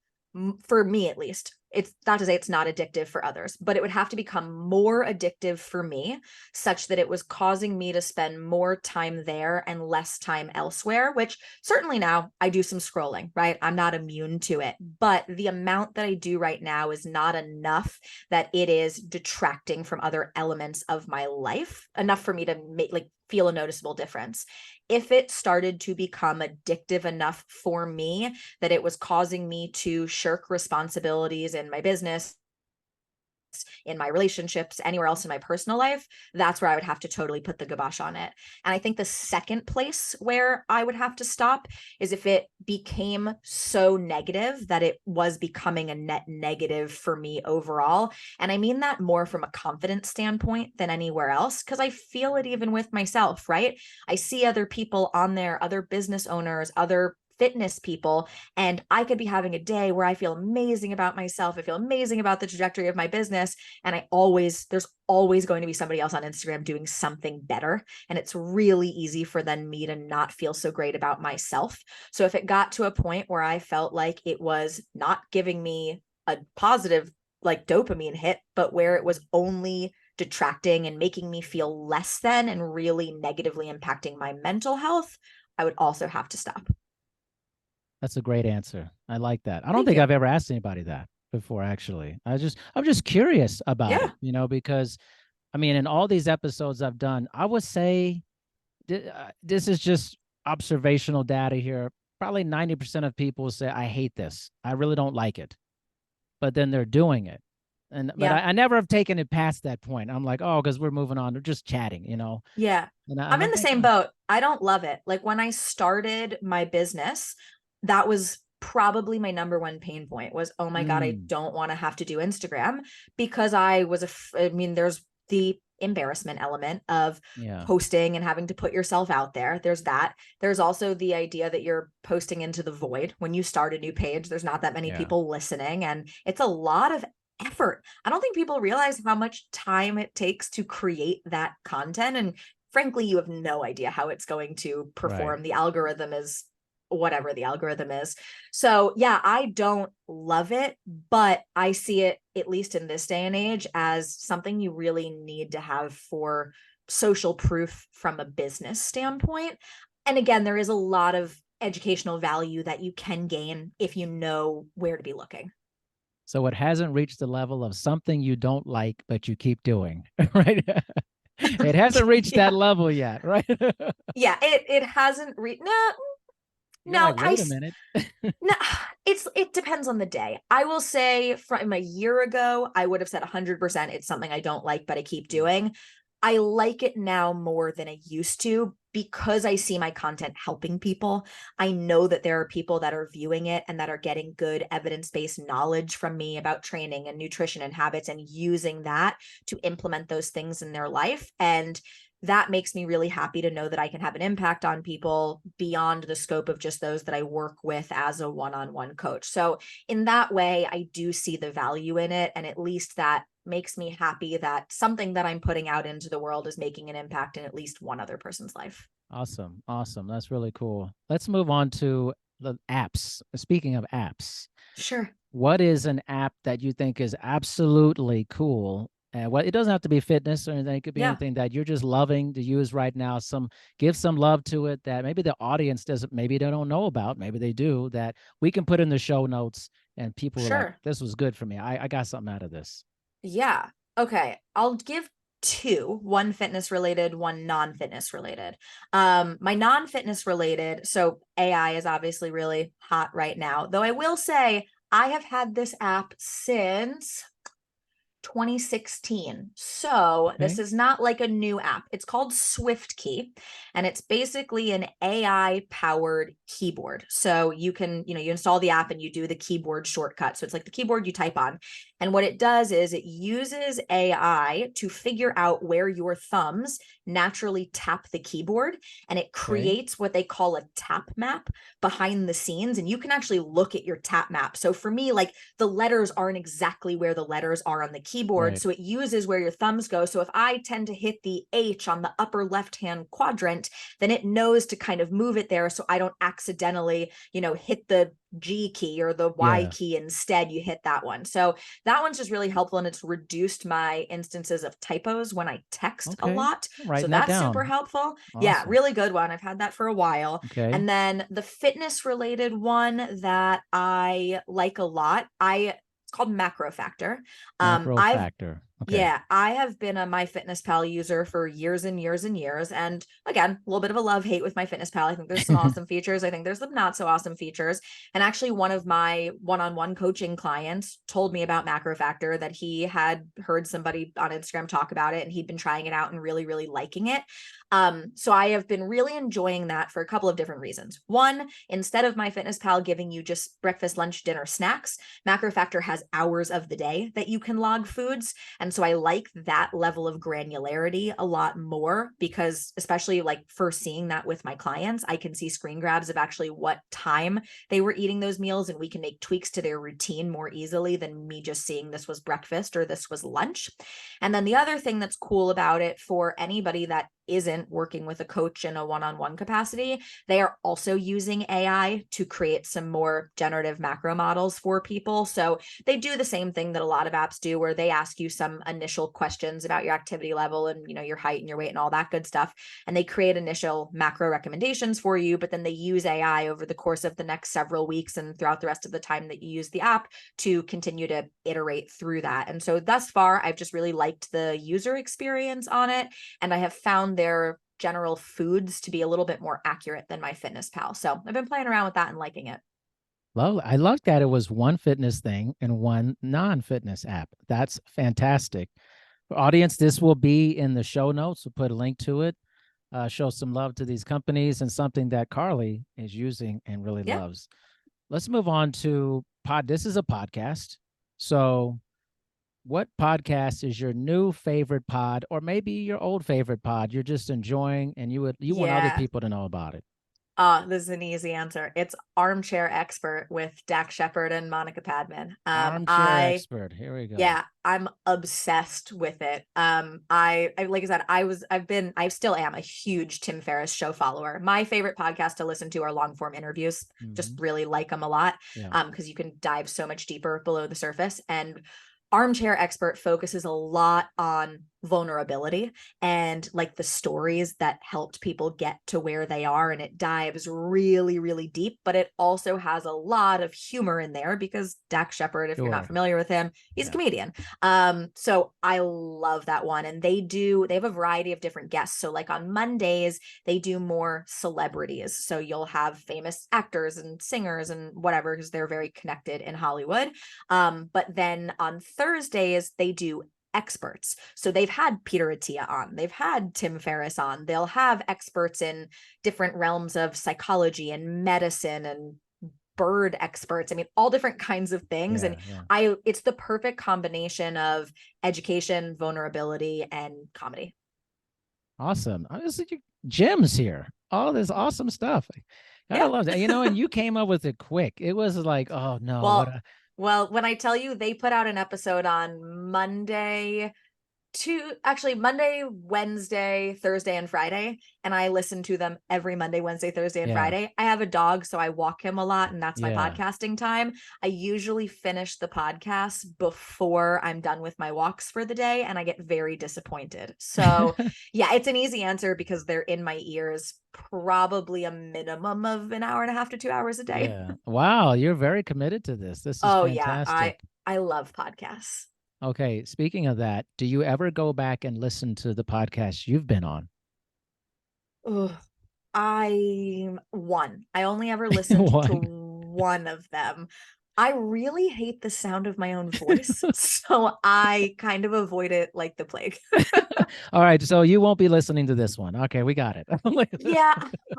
for me at least, it's not to say it's not addictive for others, but it would have to become more addictive for me, such that it was causing me to spend more time there and less time elsewhere, which certainly now I do some scrolling, right? I'm not immune to it, but the amount that I do right now is not enough that it is detracting from other elements of my life enough for me to make, like, feel a noticeable difference. If it started to become addictive enough for me that it was causing me to shirk responsibilities in my business, in my relationships, anywhere else in my personal life, that's where I would have to totally put the kibosh on it. And I think the second place where I would have to stop is if it became so negative that it was becoming a net negative for me overall. And I mean that more from a confidence standpoint than anywhere else, because I feel it even with myself, right? I see other people on there, other business owners, other fitness people, and I could be having a day where I feel amazing about myself. I feel amazing about the trajectory of my business. And there's always going to be somebody else on Instagram doing something better. And it's really easy for then me to not feel so great about myself. So if it got to a point where I felt like it was not giving me a positive, like, dopamine hit, but where it was only detracting and making me feel less than and really negatively impacting my mental health, I would also have to stop. That's a great answer. I like that. I don't Thank think you. I've ever asked anybody that before, actually. I'm just curious about Yeah. it, because I mean, in all these episodes I've done, I would say this is just observational data here. Probably 90% of people say, I hate this. I really don't like it. But then they're doing it. But Yeah. I never have taken it past that point. I'm like, oh, because we're moving on. We're just chatting, Yeah. And I'm I in the think, same boat. I don't love it. Like, when I started my business, that was probably my number one pain point was, oh my God, I mm, don't want to have to do Instagram, because I mean, there's the embarrassment element of yeah, posting and having to put yourself out there. There's that. There's also the idea that you're posting into the void. When you start a new page, there's not that many yeah. people listening, and it's a lot of effort. I don't think people realize how much time it takes to create that content. And frankly, you have no idea how it's going to Right. perform. The algorithm is whatever the algorithm is. So yeah, I don't love it, but I see it, at least in this day and age, as something you really need to have for social proof from a business standpoint. And again, there is a lot of educational value that you can gain if you know where to be looking. So it hasn't reached the level of something you don't like, but you keep doing, right? It hasn't reached that Yeah. level yet, right? Yeah, it hasn't no, You're no, like, wait a minute. no, it depends on the day. I will say from a year ago, I would have said 100% it's something I don't like, but I keep doing. I like it now more than I used to because I see my content helping people. I know that there are people that are viewing it and that are getting good evidence-based knowledge from me about training and nutrition and habits and using that to implement those things in their life. And that makes me really happy to know that I can have an impact on people beyond the scope of just those that I work with as a one-on-one coach. So in that way, I do see the value in it. And at least that makes me happy that something that I'm putting out into the world is making an impact in at least one other person's life. Awesome. Awesome. That's really cool. Let's move on to the apps. Speaking of apps, Sure. what is an app that you think is absolutely cool? Well, it doesn't have to be fitness or anything. It could be Yeah, anything that you're just loving to use right now. Give some love to it that maybe the audience doesn't, maybe they don't know about, maybe they do, that we can put in the show notes and people are like, sure. this was good for me. I got something out of this. Yeah. Okay. I'll give two, one fitness related, one non-fitness related. My non-fitness related, so AI is obviously really hot right now, though I will say I have had this app since 2016. So this Okay. is not like a new app. It's called Swiftkey, and it's basically an AI powered keyboard. So you can, you install the app and you do the keyboard shortcut. So it's like the keyboard you type on. And what it does is it uses AI to figure out where your thumbs naturally tap the keyboard, and it Okay. creates what they call a tap map behind the scenes. And you can actually look at your tap map. So for me, like the letters aren't exactly where the letters are on the keyboard. Right. So it uses where your thumbs go. So if I tend to hit the H on the upper left-hand quadrant, then it knows to kind of move it there so I don't accidentally, hit the G key or the Y Yeah. key instead. You hit that one. So that one's just really helpful, and it's reduced my instances of typos when I text a Okay. lot. I'm So writing that that's super down. helpful. Yeah, Awesome. really good one. I've had that for a while. Okay. And then the fitness related one that I like a lot, it's called Macro Factor. Macro I've factor. Okay. Yeah, I have been a MyFitnessPal user for years and years and years. And again, a little bit of a love hate with MyFitnessPal. I think there's some awesome features. I think there's some not so awesome features. And actually, one of my one-on-one coaching clients told me about Macro Factor, that he had heard somebody on Instagram talk about it and he'd been trying it out and really, really liking it. So I have been really enjoying that for a couple of different reasons. One, instead of MyFitnessPal giving you just breakfast, lunch, dinner, snacks, Macro Factor has hours of the day that you can log foods. And so I like that level of granularity a lot more, because especially like first seeing that with my clients, I can see screen grabs of actually what time they were eating those meals, and we can make tweaks to their routine more easily than me just seeing this was breakfast or this was lunch. And then the other thing that's cool about it for anybody that isn't working with a coach in a one-on-one capacity, they are also using AI to create some more generative macro models for people. So they do the same thing that a lot of apps do, where they ask you some initial questions about your activity level and your height and your weight and all that good stuff, and they create initial macro recommendations for you. But then they use AI over the course of the next several weeks and throughout the rest of the time that you use the app to continue to iterate through that. And so thus far, I've just really liked the user experience on it, and I have found their general foods to be a little bit more accurate than MyFitnessPal. So I've been playing around with that and liking it. Love. I love that it was one fitness thing and one non-fitness app. That's fantastic. For audience, this will be in the show notes. We'll put a link to it. Show some love to these companies, and something that Carly is using and really Yeah. loves. Let's move on to pod. This is a podcast. So what podcast is your new favorite pod, or maybe your old favorite pod you're just enjoying and you want other Yeah. people to know about it? This is an easy answer. It's Armchair Expert with Dak Shepard and Monica Padman. Armchair expert. Here we go. Yeah, I'm obsessed with it. I like I said, I still am a huge Tim Ferriss show follower. My favorite podcast to listen to are long form interviews. Just Mhm. really like them a lot. Yeah. Because you can dive so much deeper below the surface. And Armchair Expert focuses a lot on vulnerability and like the stories that helped people get to where they are, and it dives really, really deep, but it also has a lot of humor in there because Dak Shepard, if you're not Sure. familiar with him, he's a Yeah. comedian. So I love that one. And they have a variety of different guests. So like on Mondays they do more celebrities, so you'll have famous actors and singers and whatever, because they're very connected in Hollywood. But then on Thursdays they do experts. So they've had Peter Attia on, they've had Tim Ferriss on, they'll have experts in different realms of psychology and medicine and bird experts. I mean, all different kinds of things. And Yeah. Yeah. it's the perfect combination of education, vulnerability, and comedy. Awesome. This is gems here. All this awesome stuff. Gotta Yeah. love that. And you came up with it quick. It was like, oh no, what Well, a when I tell you they put out an episode on Monday, Wednesday, Thursday, and Friday. And I listen to them every Monday, Wednesday, Thursday, and yeah, Friday. I have a dog, so I walk him a lot, and that's my yeah. podcasting time. I usually finish the podcast before I'm done with my walks for the day, and I get very disappointed. So, yeah, it's an easy answer because they're in my ears probably a minimum of an hour and a half to 2 hours a day. Yeah. Wow, you're very committed to this. This is Oh, yeah, fantastic. I love podcasts. Okay, speaking of that, do you ever go back and listen to the podcast you've been on? Ugh. I only ever listened to One. one of them. I really hate the sound of my own voice, so I kind of avoid it like the plague. All right, so you won't be listening to this one. Okay, we got it. Yeah,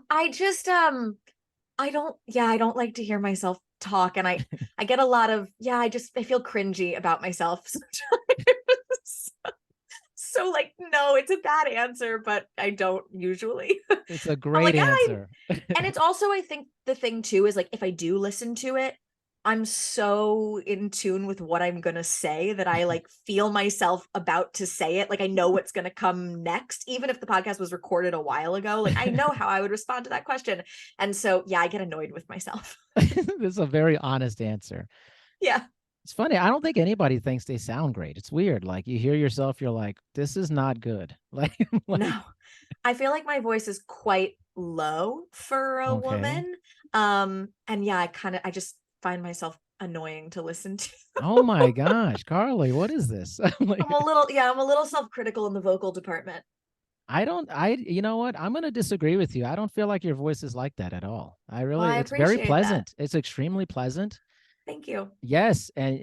I just I don't like to hear myself talk. And I get a lot of, I feel cringy about myself sometimes. So like, no, it's a bad answer, but I don't usually. It's a I'm great like, answer. and it's also, I think the thing too is like, if I do listen to it, I'm so in tune with what I'm going to say that I like feel myself about to say it. Like I know what's going to come next, even if the podcast was recorded a while ago. Like I know how I would respond to that question. And so, yeah, I get annoyed with myself. This is a very honest answer. Yeah. It's funny. I don't think anybody thinks they sound great. It's weird. Like you hear yourself, you're like, this is not good. Like, No, I feel like my voice is quite low for a okay. woman. And yeah, I just find myself annoying to listen to. Oh my gosh, Carly, what is this? I'm like, I'm a little self-critical in the vocal department. you know what? I'm going to disagree with you. I don't feel like your voice is like that at all. Well, I It's very appreciate that. pleasant. It's extremely pleasant. Thank you. Yes. And,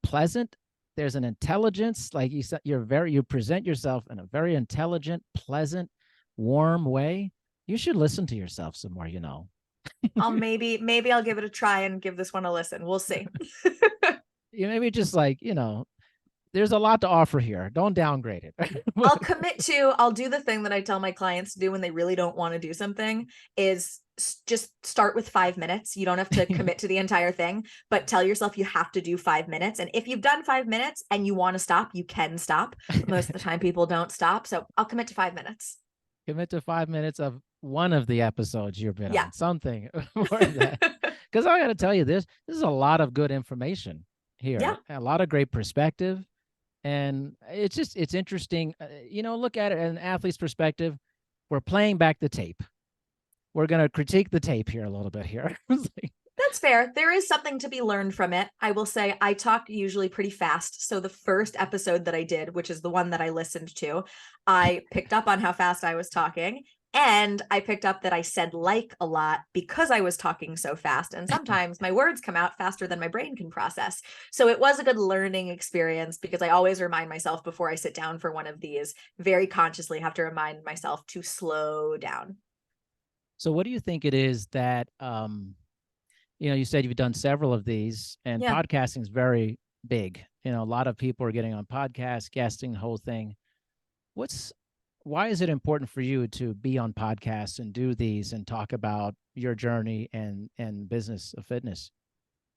pleasant. There's an intelligence, like you said, you present yourself in a very intelligent, pleasant, warm way. You should listen to yourself some more. Maybe I'll give it a try and give this one a listen. We'll see. You maybe just like, there's a lot to offer here. Don't downgrade it. I'll do the thing that I tell my clients to do when they really don't want to do something is just start with 5 minutes. You don't have to commit to the entire thing, but tell yourself you have to do 5 minutes. And if you've done 5 minutes and you want to stop, you can stop. But most of the time people don't stop. So I'll commit to 5 minutes. Commit to 5 minutes of one of the episodes you've been Yeah. on, something more than that. Because I got to tell you, this is a lot of good information here. Yeah. A lot of great perspective. And it's interesting. Look at it as an athlete's perspective. We're playing back the tape. We're going to critique the tape here a little bit here. That's fair. There is something to be learned from it. I will say I talk usually pretty fast. So the first episode that I did, which is the one that I listened to, I picked up on how fast I was talking. And I picked up that I said like a lot because I was talking so fast. And sometimes my words come out faster than my brain can process. So it was a good learning experience because I always remind myself before I sit down for one of these, very consciously have to remind myself to slow down. So what do you think it is that, you said you've done several of these, and Yeah. podcasting is very big. A lot of people are getting on podcasts, guesting, the whole thing. Why is it important for you to be on podcasts and do these and talk about your journey and business of fitness?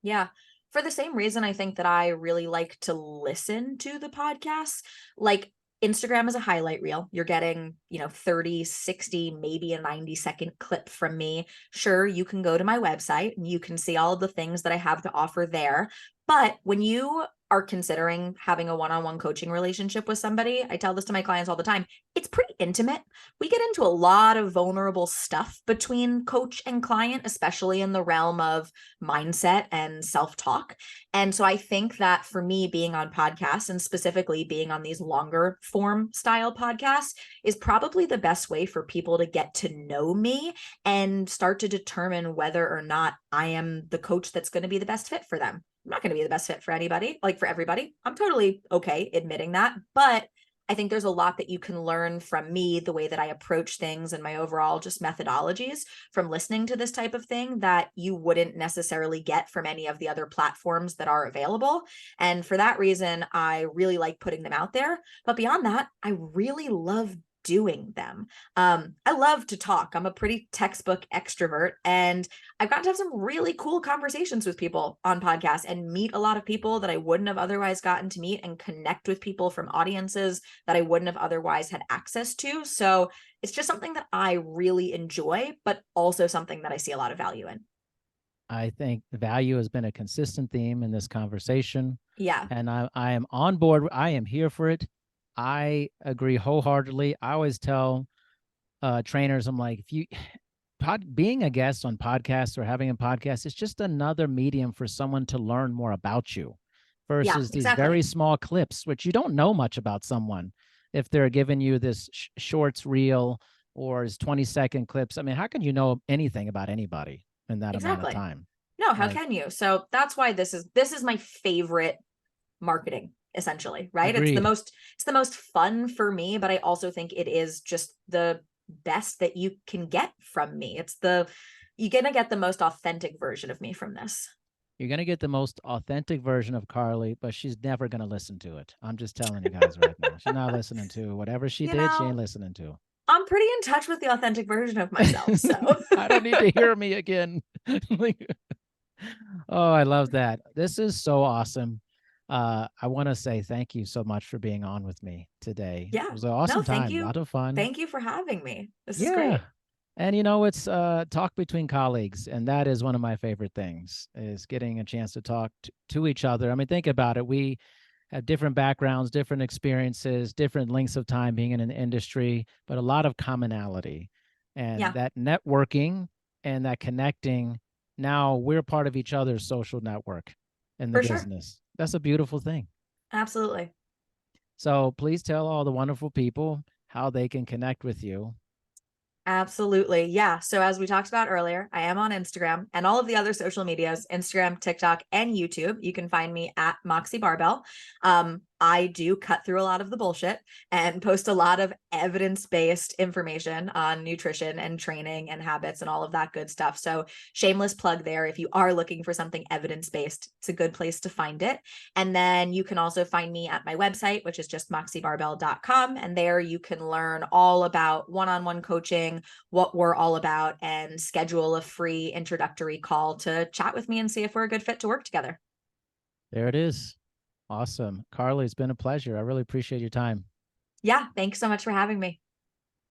Yeah. For the same reason, I think that I really like to listen to the podcasts. Like Instagram is a highlight reel. You're getting, 30, 60, maybe a 90-second clip from me. Sure, you can go to my website and you can see all of the things that I have to offer there. But when you are considering having a one-on-one coaching relationship with somebody, I tell this to my clients all the time, it's pretty intimate. We get into a lot of vulnerable stuff between coach and client, especially in the realm of mindset and self-talk. And so I think that for me, being on podcasts and specifically being on these longer form style podcasts is probably the best way for people to get to know me and start to determine whether or not I am the coach that's going to be the best fit for them. I'm not going to be the best fit for anybody, like for everybody. I'm totally okay admitting that. But I think there's a lot that you can learn from me, the way that I approach things and my overall just methodologies from listening to this type of thing that you wouldn't necessarily get from any of the other platforms that are available. And for that reason, I really like putting them out there. But beyond that, I really love doing them. I love to talk. I'm a pretty textbook extrovert, and I've gotten to have some really cool conversations with people on podcasts and meet a lot of people that I wouldn't have otherwise gotten to meet and connect with people from audiences that I wouldn't have otherwise had access to. So it's just something that I really enjoy, but also something that I see a lot of value in. I think value has been a consistent theme in this conversation. Yeah. And I am on board. I am here for it. I agree wholeheartedly. I always tell trainers, I'm like, if you being a guest on podcasts or having a podcast, it's just another medium for someone to learn more about you versus these very exactly. small clips, which you don't know much about someone. If they're giving you this shorts reel or is 20-second clips, I mean, how can you know anything about anybody in that amount of Exactly. time? No, how Like, can you? So that's why this is my favorite marketing, essentially, right? agreed. It's the most fun for me, but I also think it is just the best that you can get from me. It's the You're going to get the most authentic version of me from this. You're going to get the most authentic version of Carly, but she's never going to listen to it. I'm just telling you guys right now. She's not listening to whatever she You did. She ain't know, listening to. I'm pretty in touch with the authentic version of myself. So I don't need to hear me again. Like, oh, I love that. This is so awesome. I want to say thank you so much for being on with me today. It yeah, was an no, awesome thank time, a you. lot of fun. Thank you for having me. This is Yeah. great. And it's talk between colleagues, and that is one of my favorite things is getting a chance to talk to each other. I mean, think about it. We have different backgrounds, different experiences, different lengths of time being in an industry, but a lot of commonality. And Yeah, that networking and that connecting, now we're part of each other's social network in the for sure. business. That's a beautiful thing. Absolutely. So please tell all the wonderful people how they can connect with you. Absolutely. Yeah. So as we talked about earlier, I am on Instagram and all of the other social medias, Instagram, TikTok, and YouTube. You can find me at Moxie Barbell. I do cut through a lot of the bullshit and post a lot of evidence-based information on nutrition and training and habits and all of that good stuff. So shameless plug there. If you are looking for something evidence-based, it's a good place to find it. And then you can also find me at my website, which is just moxiebarbell.com. And there you can learn all about one-on-one coaching, what we're all about, and schedule a free introductory call to chat with me and see if we're a good fit to work together. There it is. Awesome. Carly, it's been a pleasure. I really appreciate your time. Yeah, thanks so much for having me.